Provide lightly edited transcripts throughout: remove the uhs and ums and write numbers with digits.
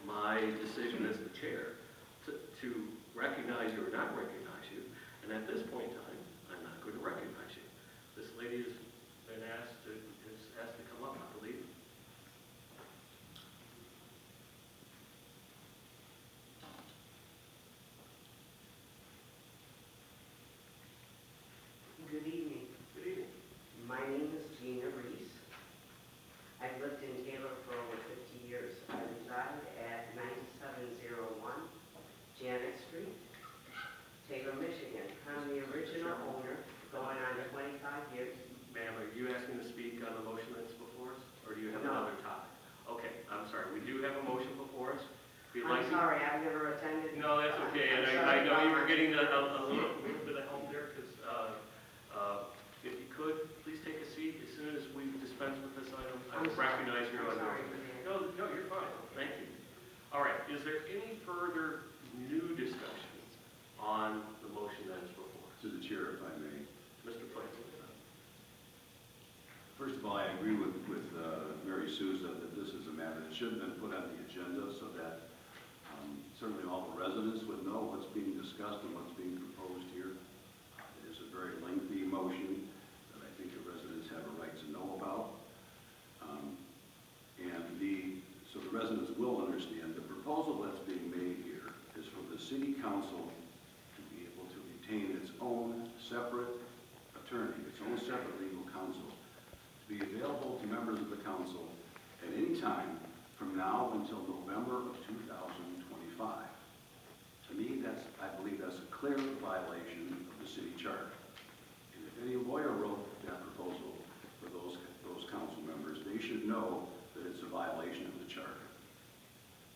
my decision as the chair to recognize you or not recognize you. And at this point in time, I'm not going to recognize you. This lady has been asked to come up, I believe. Good evening. Good evening. My name is Gina Reese. I've lived in Taylor for over 50 years. I reside at 9701 Janet Street, Taylor, Michigan. I'm the original owner, going on 25 years. Ma'am, are you asking to speak on the motion that's before us, or do you have No. another topic? Okay, I'm sorry. We do have a motion before us. If you'd I'm like to- sorry, I've never attended. No, that's okay, and I'm I sorry know you about were my- getting a little bit of help there, because if you could, please take a seat. As soon as we dispense with this item, I I'm will sorry. recognize you on I'm sorry. there. No, you're fine. Thank you. All right, is there any further new discussion on the motion that is before us? To the chair, if I may. Mr. Plains. First of all, I agree with Mary Souza that this is a matter that should have been put on the agenda so that certainly all the residents would know what's being discussed and what's being proposed here. It is a very lengthy motion that I think the residents have a right to know about. So the residents will understand the proposal that's being made here is for the city council to be able to retain its own separate attorney, its own separate legal counsel, to be available to members of the council at any time from now until November of 2025. To me, I believe that's a clear violation of the city charter. And if any lawyer wrote that proposal for those council members, they should know that it's a violation of the charter.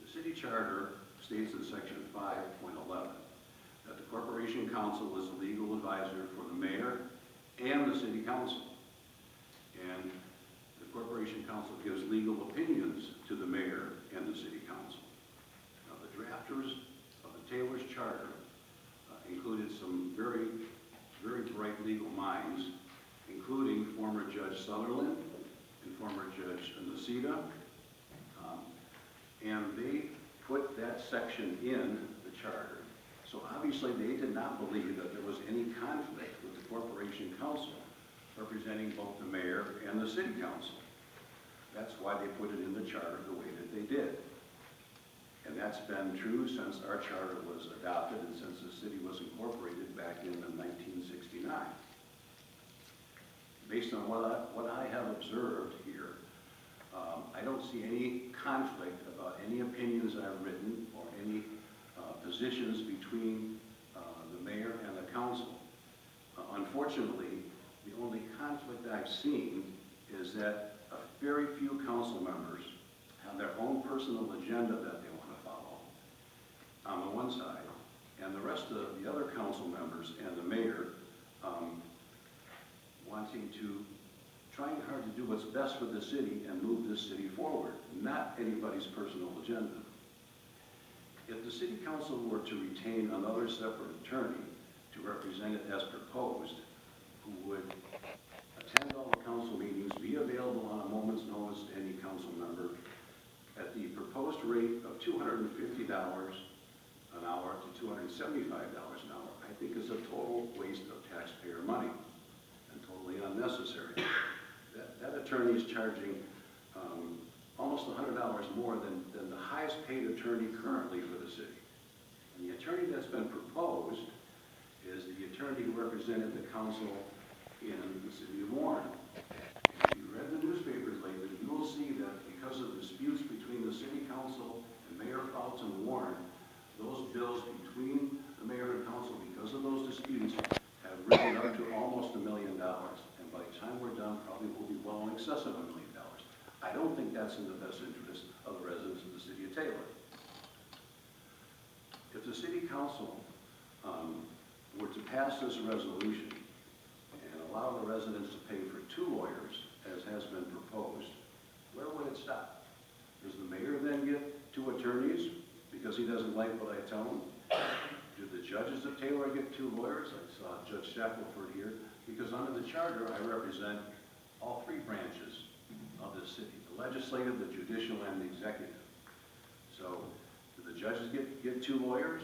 The city charter states in section 5.11 that the corporation council is the legal advisor for the mayor and the city council. And the corporation council gives legal opinions to the mayor and the city council. Now, the drafters of the Taylor's charter included some very, very bright legal minds, including former Judge Sutherland and former Judge Nacita, and they put that section in the charter. So obviously they did not believe that there was any conflict with the corporation council representing both the mayor and the city council. That's why they put it in the charter the way that they did. And that's been true since our charter was adopted and since the city was incorporated back in 1969. Based on what I have observed here, I don't see any conflict about any opinions I've written or any positions between the mayor and the council. Unfortunately, the only conflict I've seen is that very few council members have their own personal agenda that they want to follow on the one side, and the rest of the other council members and the mayor wanting to, trying hard to do what's best for the city and move this city forward, not anybody's personal agenda. If the city council were to retain another separate attorney to represent it as proposed, who would attend all the council meetings, be available on a moment's notice to any council member at the proposed rate of $250 an hour to $275 an hour, I think is a total waste of taxpayer money and totally unnecessary. That attorney is charging almost $100 more than the highest paid attorney currently for the city. And the attorney that's been proposed is the attorney who represented the council in the city of Warren. If you read the newspapers lately, you will see that because of disputes between the city council and Mayor Fouts and Warren, those bills between the mayor and council, because of those disputes, have risen up to almost $1 million. And by the time we're done, probably will be well in excess of $1 million. I don't think that's in the best interest of the residents of the city of Taylor. If the city council were to pass this resolution and allow the residents to pay for 2 lawyers, as has been proposed, where would it stop? Does the mayor then get 2 attorneys because he doesn't like what I tell him? Do the judges of Taylor get 2 lawyers? I saw Judge Shackelford here, because under the charter I represent all 3 branches of the city, the legislative, the judicial, and the executive. So, do the judges get 2 lawyers?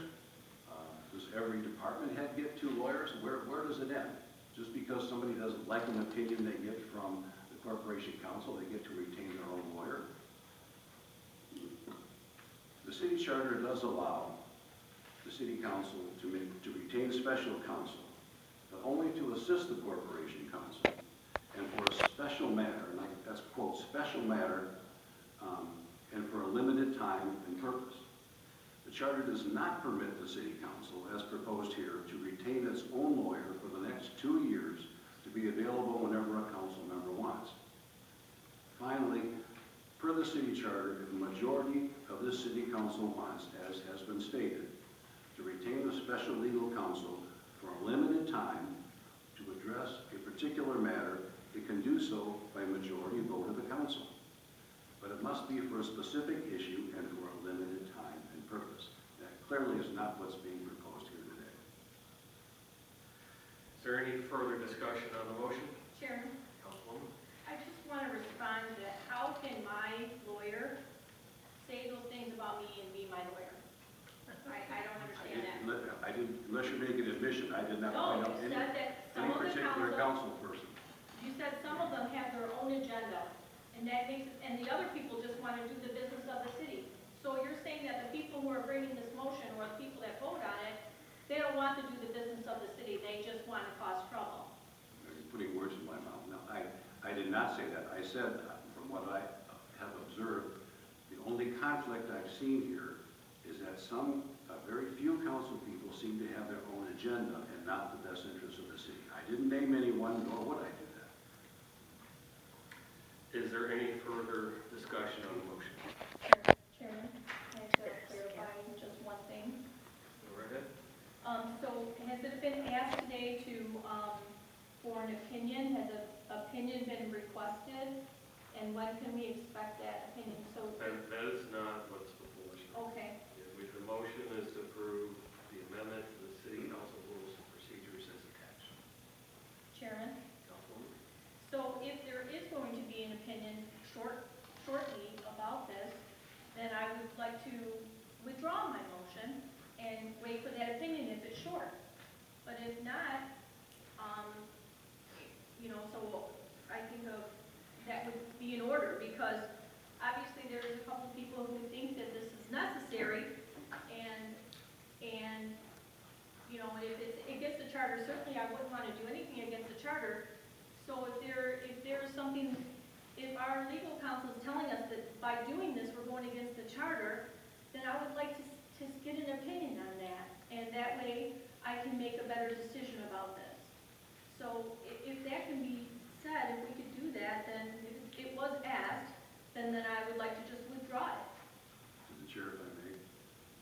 Does every department head get 2 lawyers? Where does it end? Just because somebody doesn't like an opinion they get from the corporation counsel, they get to retain their own lawyer? The city charter does allow the city council to retain special counsel, but only to assist the corporation council, and for a special matter, and that's quote, special matter, and for a limited time and purpose. The charter does not permit the city council, as proposed here, to retain its own lawyer for the next 2 years to be available whenever a council member wants. Finally, per the city charter, if the majority of this city council wants, as has been stated, to retain a special legal counsel for a limited time to address a particular matter, it can do so by majority vote of the council. But it must be for a specific issue and for a limited time and purpose. That clearly is not what's being proposed here today. Is there any further discussion on the motion? Chairman, Councilwoman? I just want to respond to that. How can my lawyer say those things about me and be my lawyer? I don't understand that. I didn't, unless you're making an admission, I did not No, find out you any said that some of the particular council person. you said some of them have their own agenda, and that makes, and the other people just want to do the business of the city. So you're saying that the people who are bringing this motion, or the people that vote on it, they don't want to do the business of the city, they just want to cause trouble. You're putting words in my mouth. No, I did not say that. I said, from what I have observed, the only conflict I've seen here is that some, very few council people seem to have their own agenda and not the best interests of the city. I didn't name anyone, nor would I do that. Is there any further discussion on the motion? Chairman, I have to clarify just one thing. Go right ahead. So has it been asked today to, for an opinion? Has an opinion been requested? And when can we expect that opinion? So, That is not what's before us. okay, The motion is to approve the amendment to the city council rules and procedures as attached. Chairman. Councilwoman? So if there is going to be an opinion shortly about this, then I would like to withdraw my motion and wait for that opinion if it's short. But if not, so I think that would be in order, because obviously there's a couple of people who think that this is necessary, and if it's against the charter, certainly I wouldn't want to do anything against the charter. So if there's something, if our legal counsel is telling us that by doing this we're going against the charter, then I would like to get an opinion on that, and that way I can make a better decision about this. So if that can be said, if we could do that, then if it was asked, then I would like to just withdraw it. To the chair, if I may.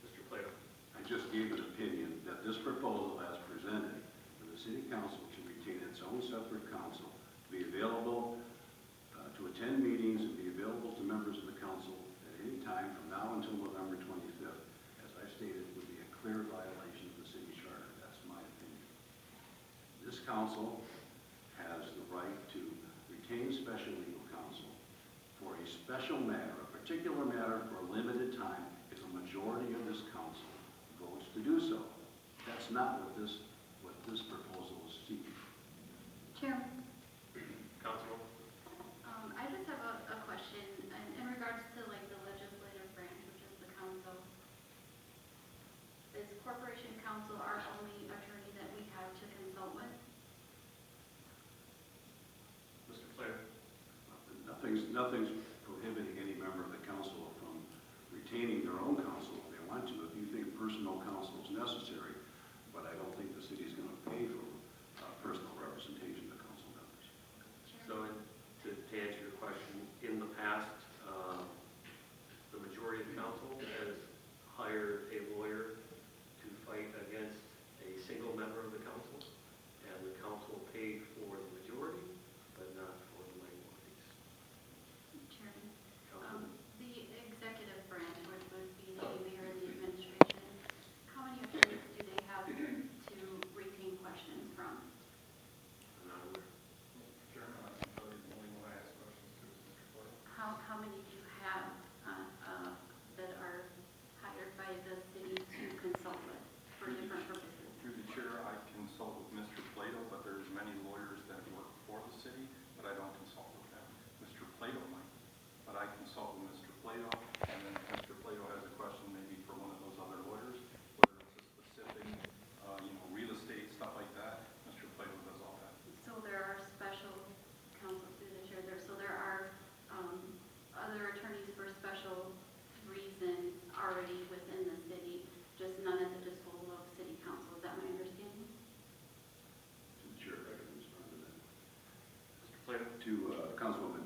Mr. Plato? I just gave an opinion that this proposal as presented for the city council to retain its own separate council, be available to attend meetings and be available to members of the council at any time from now until November 25th, as I stated, would be a clear violation of the city charter. That's my opinion. This council has the right to retain special legal counsel for a special matter, a particular matter for a limited time, if a majority of this council votes to do so. That's not what this proposal is seeking. Chairman, Councilwoman? I just have a question in regards to like the legislative branch, which is the council. Is corporation counsel our only attorney that we have to consult with? Mr. Plato? Nothing's prohibiting any member of the council from retaining their own counsel if they want to, if you think personal counsel is necessary, but I don't think the city is going to pay for personal representation of the council members. So to answer your question, in the past, the majority of the council has hired a lawyer to fight against a single member of the council, and the council paid for the majority, but not for the minorities. Chairman, Councilwoman? the executive branch, which would be the mayor and the administration, how many attorneys do they have to retain questions? Councilwoman